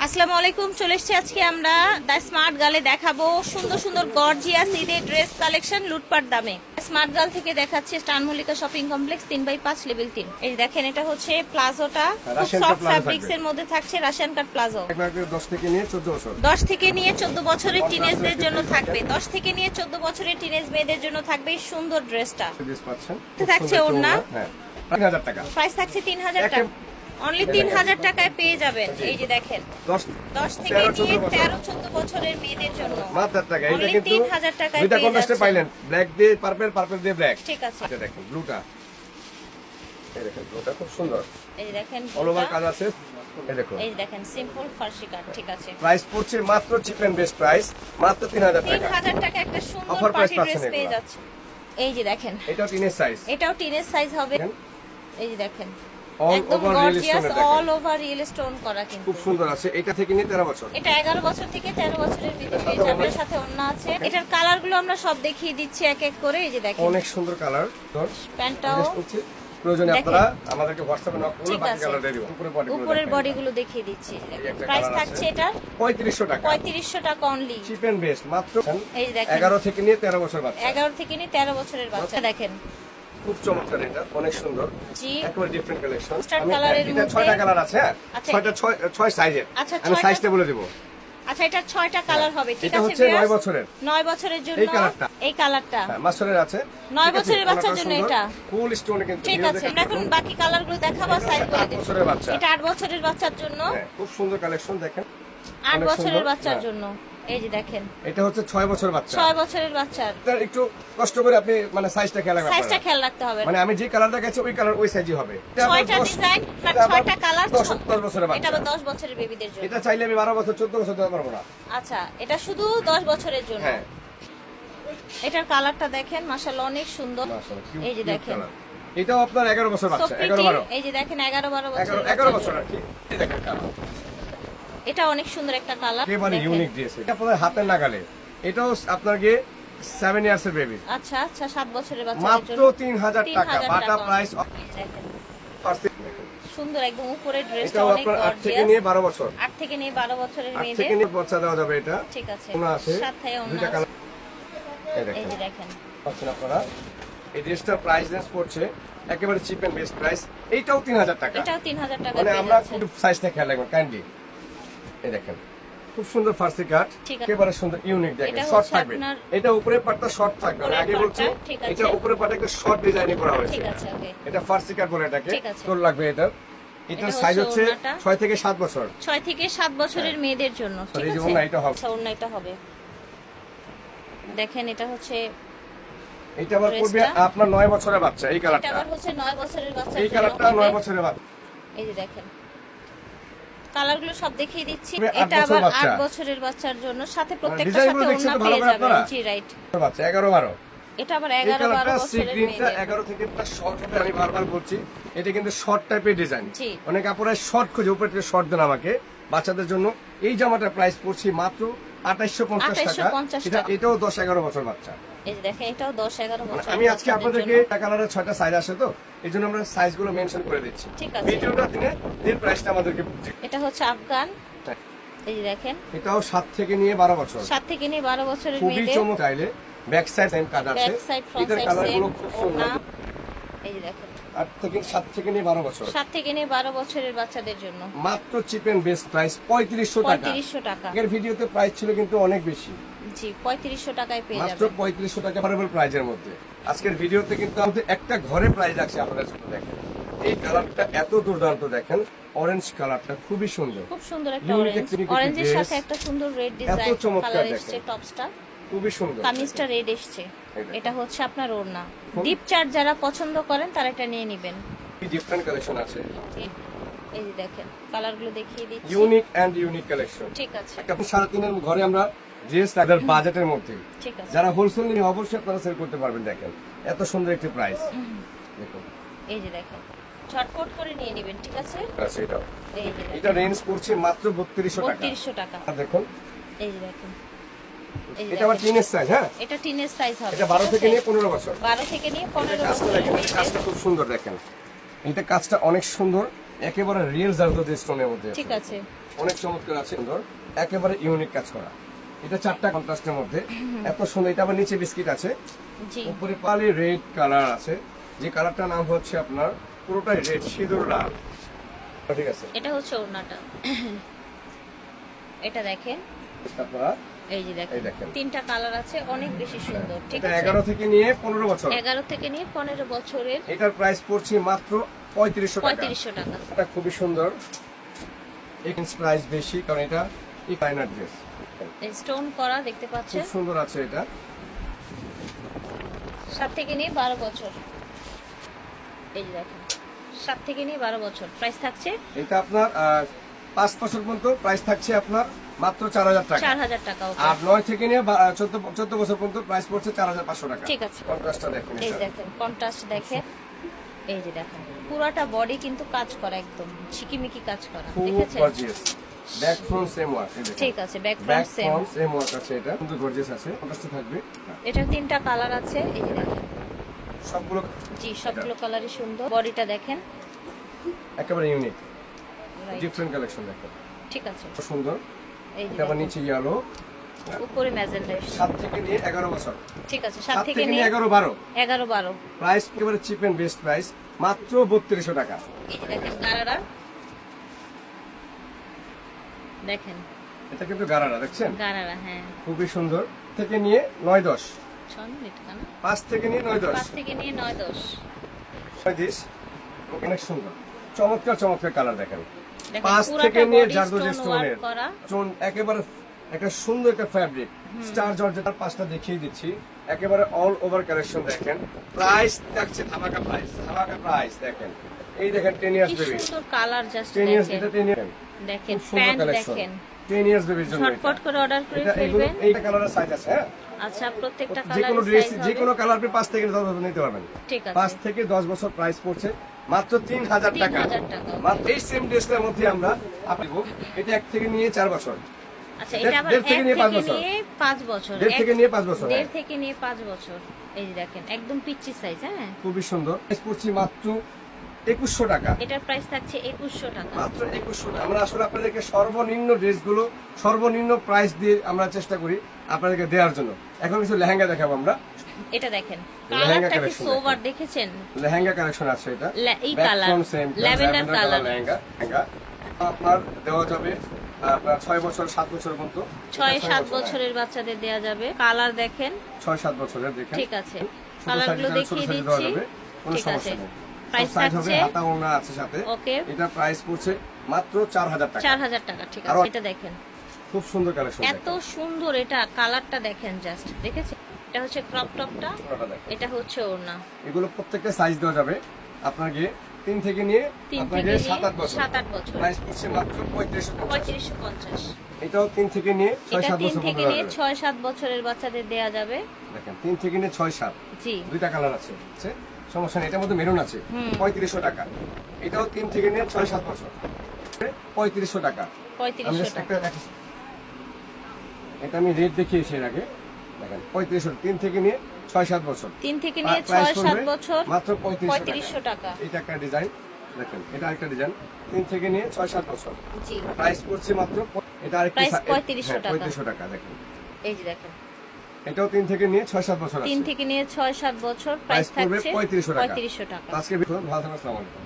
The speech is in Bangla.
আসসালামু আলাইকুম। চলে এসেছি আজকে আমরা দ্য স্মার্ট গার্লে দেখাবো সুন্দর সুন্দর গর্জিয়াস ঈদের ড্রেস কালেকশন লুটপাট দামে। স্মার্ট গার্ল থেকে দেখাচ্ছি স্টান মল্লিকা শপিং কমপ্লেক্স 3/5 লেভেল 3। এই দেখেন, এটা হচ্ছে প্লাজোটা, খুব সফট ফ্যাব্রিক্স এর মধ্যে থাকছে, রাশিয়ান কাট প্লাজো। 10 থেকে নিয়ে 14 বছর, 10 থেকে নিয়ে 14 বছরের টিনেজদের জন্য থাকবে। 10 থেকে নিয়ে 14 বছরের টিনেজ মেয়েদের জন্য থাকবে এই সুন্দর ড্রেসটা। ড্রেস পাচ্ছেন, থাকছে ওড়না, হ্যাঁ 3000 টাকা প্রাইস থাকছে 3000 টাকা, অনলি 3000 টাকায় পেয়ে যাবেন। এই যে দেখেন 10 থেকে নিয়ে 13-14 বছরের মেয়েদের জন্য মাত্র টাকা। এটা অনলি কিন্তু 3000 টাকায় দুইটা পেয়ে কন্ট্রাস্টে যাচ্ছেন। পাইলেন, ব্ল্যাক দিয়ে পার্পল, পার্পল দিয়ে ব্ল্যাক। ঠিক আছে, এটা দেখেন ব্লুটা, এই দেখেন ব্লুটা খুব সুন্দর, এই যে দেখেন অল ওভার কাজ আছে। এই দেখো, এই যে দেখেন সিম্পল ফার্সি কাট। ঠিক আছে, প্রাইস পড়ছে মাত্র চিপ এন্ড বেস্ট প্রাইস, মাত্র 3000 টাকা। 3000 টাকা একটা সুন্দর Offer price পার্টি পাচ্ছেন ড্রেস পেয়ে এগুলো। যাচ্ছে। এই যে দেখেন, এটাও টিনের সাইজ, এটাও টিনের সাইজ হবে। দেখেন এই যে দেখেন অল একদম over real gorgeous, stone, all over real stone করা কিন্তু খুব সুন্দর আছে। এটা থেকে নিয়ে 13 বছর, এটা 11 বছর থেকে 13 বছরের ভিতরে পেয়ে যাবেন। সাথে ওড়না আছে। এটার কালার গুলো আমরা সব দেখিয়ে দিচ্ছি এক এক করে। এই যে দেখেন অনেক সুন্দর কালার। প্যান্টটাও প্রয়োজনে দেখেন। আপনারা আমাদেরকে হোয়াটসঅ্যাপে নক করলে ঠিক বাকি আছে। কালার দিয়ে দিব। উপরের বডি গুলো দেখিয়ে দিচ্ছি। একটা প্রাইস colour থাকছে আছে। এটার 3500 টাকা, 3500 টাকা অনলি। চিপ এন্ড বেস্ট, মাত্র এই যে দেখেন 11 থেকে নিয়ে 13 বছর বাচ্চা। 11 থেকে নিয়ে 13 বছরের বাচ্চা। দেখেন খুব চমৎকার, এটা অনেক সুন্দর, জি, একেবারে ডিফারেন্ট কালেকশন। Mustard colour এর এটা মধ্যে। 6টা কালার আছে, হ্যাঁ আচ্ছা। 6 সাইজের। আচ্ছা, আমি 6টা সাইজটা বলে দেব। আচ্ছা, এটা 6টা কালার হবে। ঠিক এটা আছে, হচ্ছে 9 viewers? বছরের, 9 বছরের জন্য এই কালারটা। এই কালারটা হ্যাঁ মাস্টারের আছে। 9 বছরের বাচ্চার জন্য এটা। ফুল স্টোনে কিন্তু। ঠিক আছে, আমরা এখন বাকি কালার গুলো দেখাবো, সাইজ বলে 8 দিচ্ছি। বছরের বাচ্চা, এটা 8 বছরের বাচ্চার জন্য, হ্যাঁ খুব সুন্দর কালেকশন দেখেন। 8 অনেক বছরের সুন্দর, বাচ্চার হ্যাঁ। জন্য। এই যে দেখেন এটা হচ্ছে 6 বছর বাচ্চা। 6 বছরের বাচ্চার এটা একটু কষ্ট করে আপনি মানে সাইজটা খেয়াল রাখবেন। সাইজটা খেয়াল রাখতে হবে। মানে আমি যে কালার দেখাচ্ছি ওই কালার ওই সাইজই হবে। এটা আবার 6টা 10 ডিজাইন আর এটা আবার 6টা কালার। 10 বছরের এটা বাচ্চা। আবার 10 বছরের বেবিদের জন্য। এটা চাইলে আমি 12 বছর 14 বছর দিতে পারবো না। আচ্ছা, এটা শুধু 10 বছরের জন্য। হ্যাঁ এটার কালারটা দেখেন, মাশাআল্লাহ অনেক সুন্দর। মাশাআল্লাহ, এই যে দেখেন এটাও আপনার 11 বছর So বাচ্চা, pretty। 11 12 এই যে দেখেন 11-12 বছর 11 বছর আর কি। এই দেখেন কালার এটা অনেক সুন্দর একটা কালার। একেবারে ইউনিক দিয়েছে। এটা আপনাদের হাতের নাগালে। এটাও আপনার গিয়ে 7 ইয়ার্স এর বেবি, আচ্ছা আচ্ছা, 7 বছরের বাচ্চাদের মাত্র জন্য 3000 টাকা, 3000 বাটা টাকা। প্রাইস। দেখেন এটা সুন্দর একদম উপরের ড্রেসটা এটাও অনেক আপনার 8 থেকে গর্জিয়াস। নিয়ে 12 বছর, 8 থেকে নিয়ে 12 বছরের 8 মেয়েদের। থেকে নিয়ে বাচ্চা দেওয়া যাবে। এটা ঠিক আছে, ওনা আছে, সাথে ওড়না দুইটা আছে। কালার। এই এই দেখেন যে দেখেন পাচ্ছেন আপনারা। এই ড্রেসটার প্রাইস রেঞ্জ পড়ছে একেবারে চিপ এন্ড বেস্ট প্রাইস। এইটাও 3000 টাকা। এটাও 3000 টাকা মানে পেয়ে আমরা যাচ্ছেন। একটু সাইজটা খেয়াল রাখবেন কাইন্ডলি। এই দেখেন খুব সুন্দর ফার্সি কাট, ঠিক আছে। একেবারে সুন্দর ইউনিক। দেখেন এটা শর্ট হচ্ছে থাকবে, আপনার- এটা উপরের পাটটা শর্ট থাকবে। আমি উপরের আগে বলছি পাটটা, ঠিক আছে। এটা উপরের পাটটা একটা শর্ট ডিজাইনে করা হয়েছে। ঠিক আছে, ওকে। এটা ফার্সি কাট বলে এটাকে। ঠিক আছে। তোর লাগবে এটা। এটার এটা সাইজ হচ্ছে হচ্ছে ওড়নাটা। 6 থেকে 7 বছর। 6 থেকে 7 বছরের মেয়েদের জন্য। ঠিক এই যে আছে, ওড়না এটা হবে। আচ্ছা, ওড়না এটা হবে। দেখেন এটা হচ্ছে, এটা আবার পড়বে ড্রেসটা। আপনার 9 বছরের বাচ্চা। এই এটা কালারটা, আবার হচ্ছে 9 বছরের বাচ্চার এই জন্য কালারটা হবে। 9 বছরের বাচ্চা। এই যে দেখেন কালারগুলো সব দেখিয়ে দিচ্ছি। তবে 8 এটা বছর আবার বাচ্চা। 8 বছরের বাচ্চার জন্য, সাথে প্রত্যেকটার ডিজাইনগুলো সাথে দেখছেন ওড়না তো ভালো পেয়ে করে যাবেন। আপনারা? জি রাইট। বাচ্চা 11 12। এটা আবার এই 11-12 কালারটা সি বছরের গ্রিনটা মেয়েদের। 11 থেকে প্লাস শর্ট হবে। আমি বারবার বলছি এটা কিন্তু শর্ট টাইপের ডিজাইন। জি। অনেক আপুরা শর্ট খুঁজে উপরে থেকে শর্ট দেন আমাকে বাচ্চাদের জন্য। এই জামাটার প্রাইস পড়ছে মাত্র 2850 টাকা। 2850 এটা টাকা। এটাও 10 11 বছর বাচ্চা। এই যে দেখেন এটাও 10-11 মানে বছর। আমি আজকে আপনাদেরকে কালারের 6টা সাইজ আসে, তো এই জন্য আমরা সাইজগুলো মেনশন করে দিচ্ছি। ঠিক আছে। ভিডিওটা দিনে এর প্রাইসটা আমাদেরকে বুঝে। এটা হচ্ছে আফগান। এই যে দেখেন এটাও 7 থেকে নিয়ে 12 বছর, 7 থেকে নিয়ে 12 বছরের খুবই মেয়েদের। চমৎকার। চাইলে ব্যাক সাইড সেম কাজ আছে, ব্যাক সাইড ফ্রন্ট এটার সাইড কালারগুলো সেম খুব ওড়না। সুন্দর। এই যে দেখেন 7 থেকে নিয়ে 12 বছর, 7 থেকে নিয়ে 12 বছরের বাচ্চাদের জন্য মাত্র চিপ এন্ড বেস্ট প্রাইস 3500 টাকা। 3500 টাকা। আগের ভিডিওতে প্রাইস ছিল কিন্তু অনেক বেশি, জি 3500 টাকায় পেয়ে মাত্র যাবেন। 3500 টাকা ভ্যারিয়েবল প্রাইজের মধ্যে। আজকের ভিডিওতে কিন্তু আমাদের একটা ঘরে প্রাইস রাখছি আপনাদের জন্য। দেখেন এই কালারটা এত দুর্দান্ত, দেখেন অরেঞ্জ কালারটা খুবই সুন্দর, খুব সুন্দর একটা Unique অরেঞ্জ, activity অরেঞ্জের dress। সাথে একটা সুন্দর রেড ডিজাইন চমৎকার কালার দেখেন। এসেছে। টপসটা, খুবই সুন্দর। কামিজটা রেড এসেছে। দেখেন। এটা হচ্ছে আপনার ওড়না। খুব- ডিপ চার্ট যারা পছন্দ করেন তারা এটা নিয়ে নেবেন। ডিফারেন্ট কালেকশন আছে, এই যে দেখেন কালারগুলো দেখিয়ে দিচ্ছি। Unique and unique collection. ঠিক আছে, একটা 3.5 ঘরে আমরা ড্রেস তাদের বাজেটের মধ্যে, ঠিক আছে। যারা হোলসেল নিয়ে অবশ্যই আপনারা সেল করতে পারবেন। দেখেন এত সুন্দর একটি প্রাইস, দেখুন এই যে দেখেন ঝটপট করে নিয়ে নেবেন। ঠিক আছে, আছে এটাও। এই যে দেখেন এটা রেঞ্জ পড়ছে মাত্র 3200 টাকা। 3200 টাকা। আর দেখুন এই যে দেখেন, এই যে এটা আবার দেখেন। টিনের সাইজ, হ্যাঁ এটা টিনের সাইজ হবে। এটা 12 ঠিক থেকে আছে? নিয়ে 15 বছর। 12 থেকে নিয়ে 15 কাজটা বছরের দেখেন, মেয়েদের। কাজটা খুব সুন্দর। দেখেন এটা কাজটা অনেক সুন্দর, একেবারে রিয়েল জারদোজি স্টোনের মধ্যে ঠিক আছে। অনেক চমৎকার আছে, সুন্দর, একেবারে ইউনিক কাজ করা। এটা 4টা কন্ট্রাস্টের মধ্যে এত সুন্দর। এটা আবার নিচে বিস্কিট আছে, জি উপরে পালি রেড কালার আছে, যে কালারটার নাম হচ্ছে আপনার পুরোটাই রেড, সিঁদুর লাল। ঠিক আছে, এটা হচ্ছে ওড়নাটা। এটা দেখেন, আপনারা এই যে এই দেখেন। 3টা কালার আছে, অনেক বেশি সুন্দর। ঠিক এটা আছে, 11 থেকে নিয়ে 15 বছর। 11 থেকে নিয়ে 15 বছরের এটার প্রাইস পড়ছে মাত্র 3500 টাকা। 3500 টাকা। এটা খুবই সুন্দর, এখানে প্রাইস বেশি কারণ এটা ইকাইনার ড্রেস, স্টোন করা দেখতে খুব পাচ্ছেন। সুন্দর আছে। এটা 7 থেকে নিয়ে 12 বছর। এই যে দেখেন, 7 থেকে নিয়ে 12 বছর প্রাইস থাকছে এটা আপনার 5 বছর পর্যন্ত প্রাইস থাকছে আপনার মাত্র 4000 টাকা। 4000 টাকা। ওকে, আর 9 থেকে নিয়ে 14 বছর পর্যন্ত প্রাইস পড়ছে 4500 টাকা। ঠিক আছে। কন্ট্রাস্টটা দেখেন, এই এটা দেখেন কন্ট্রাস্ট দেখেন, এই যে দেখেন পুরাটা বডি কিন্তু কাজ করা, একদম ঝিকিমিকি কাজ করা, খুব দেখেছেন? Gorgeous. Back front same work, ঠিক আছে, back back front same. Front same work আছে। এটা কিন্তু গর্জিয়াস আছে, কন্ট্রাস্টে থাকবে। এটা 3টা কালার আছে, এই যে দেখেন। সবগুলো জি, সবগুলো কালারই সুন্দর। বডিটা দেখেন, একেবারে ইউনিক, Right. ডিফারেন্ট কালেকশন দেখেন, ঠিক আছে। খুব সুন্দর। এই যে এটা আবার দেখেন, নিচে ইয়েলো, উপরে ম্যাজেন্ডা। 7 থেকে নিয়ে 11 বছর। ঠিক আছে, 7 7 থেকে নিয়ে 11 12। 11 12। প্রাইস একেবারে চিপ এন্ড বেস্ট প্রাইস, মাত্র 3200 টাকা। এই যে দেখেন গারারা, দেখেন এটা কিন্তু গারারা, দেখছেন গারারা, হ্যাঁ। খুবই সুন্দর। থেকে নিয়ে 9 10, 6 মিনিট কেন? 5 থেকে নিয়ে 9 10, 5 থেকে নিয়ে 9 10। 6 10। অনেক সুন্দর, চমৎকার চমৎকার কালার দেখেন। দেখেন 5 পুরাটা থেকে নিয়ে বডি জারদোজি স্টোন স্টোনের ওয়ার্ক করা। চুন, একেবারে একটা সুন্দর একটা ফ্যাব্রিক, স্টার জর্জেটার 5টা দেখিয়ে দিচ্ছি। একেবারে অল ওভার কালেকশন দেখেন। প্রাইস থাকছে ধামাকা প্রাইস, ধামাকা প্রাইস দেখেন। এই দেখেন 10 ইয়ার্স কি বেবি, সুন্দর কালার, জাস্ট 10 ইয়ার্স, দেখেন। এটা 10 ইয়ার্স, দেখেন খুব সুন্দর প্যান্ট কালেকশন। দেখেন, 10 ইয়ার্স বেবির জন্য ঝটপট এটা। করে অর্ডার করে এটা এগুলো ফেলবেন। এইটা কালারের সাইজ আছে, হ্যাঁ। আচ্ছা, প্রত্যেকটা যে কোনো কালারের ড্রেস, সাইজ যে হবে। কোনো কালার আপনি 5 থেকে 10 বছর নিতে পারবেন। ঠিক 5 আছে, থেকে 10 বছর প্রাইস পড়ছে মাত্র 3000 টাকা। 3000 টাকা। মাত্র এই সেম ড্রেসটার মধ্যে আমরা আপনি এটা 1 থেকে নিয়ে 4 বছর, আচ্ছা এটা আবার 1.5 থেকে 1 নিয়ে 5 থেকে বছর। নিয়ে 5 বছর। 1.5 থেকে নিয়ে 5 বছর, 1.5 থেকে নিয়ে 5 বছর। এই যে দেখেন একদম পিচ্চি সাইজ, হ্যাঁ। খুবই সুন্দর। প্রাইস পড়ছে মাত্র 2100 টাকা। এটার প্রাইস থাকছে 2100 টাকা। মাত্র 2100 টাকা। আমরা আসলে আপনাদেরকে সর্বনিম্ন ড্রেসগুলো সর্বনিম্ন প্রাইস দিয়ে আমরা চেষ্টা করি আপনাদেরকে দেওয়ার জন্য। এখন কিছু লেহেঙ্গা দেখাবো আমরা। এটা দেখেন লেহেঙ্গা কালারটা কি collection সোবার, দেখেছেন? লেহেঙ্গা কালেকশন আছে এটা, এই Back colour front same, lavender lavender colour. color lehenga. আপনার দেওয়া যাবে আপনার 6 বছর 7 বছর পর্যন্ত। 6-7 বছরের বাচ্চাদের দেয়া যাবে। কালার দেখেন, 6-7 বছরের দেখেন। ঠিক আছে। ছোট কালারগুলো size এর, ছোট দেখিয়ে size দেওয়া দিচ্ছি। যাবে, কোনো ঠিক সমস্যা আছে। নেই। প্রাইস সব size হবে, থাকছে, হাতা ওড়না আছে সাথে। ওকে, এটা প্রাইস পড়ছে মাত্র 4000 টাকা। 4000 টাকা। ঠিক আছে, আরো- এটা দেখেন খুব সুন্দর কালেকশন এত সুন্দর। এটা কালারটা দেখেন, জাস্ট দেখেছেন? এটা হচ্ছে ক্রপ টপটা, এটা হচ্ছে ওড়না। এগুলো প্রত্যেকটা সাইজ দেওয়া যাবে আপনাকে 3 থেকে নিয়ে 3 আপনাকে থেকে নিয়ে 7-8 বছর। 7-8 বছর। প্রাইস পড়ছে মাত্র 3550। 3550। এটাও 3 থেকে নিয়ে এটা 6-7 3 বছর থেকে পর্যন্ত নিয়ে দেওয়া যাবে। 6-7 বছরের বাচ্চাদের দেয়া যাবে। দেখেন 3 থেকে নিয়ে 6-7, জি, দুইটা কালার আছে, আছে সমস্যা নেই। এটার মধ্যে মেরুন আছে, 3500 টাকা। এটাও 3 থেকে নিয়ে 6-7 বছর, 3500 টাকা। আমি 3500 just টাকা। এটা আমি রেট দেখিয়েছি এর আগে, দেখেন 3500, 3 থেকে নিয়ে 6-7 বছর। 3 থেকে নিয়ে প্রাইস 6-7 পড়বে বছর মাত্র 3500 টাকা। এটা একটা ডিজাইন, দেখেন এটা আরেকটা ডিজাইন, 3 থেকে নিয়ে 6-7 বছর। জি, প্রাইস পড়ছে মাত্র এটা আরেকটা প্রাইস 3500 টাকা। 3500 টাকা। দেখেন এই যে দেখেন এটাও 3 থেকে নিয়ে 6-7 বছর আছে। 3 থেকে নিয়ে 6-7 বছর, প্রাইস প্রাইস পড়বে থাকছে 3500 টাকা। 3500 টাকা। আজকে ভালো থাকুন, আসসালামু আলাইকুম।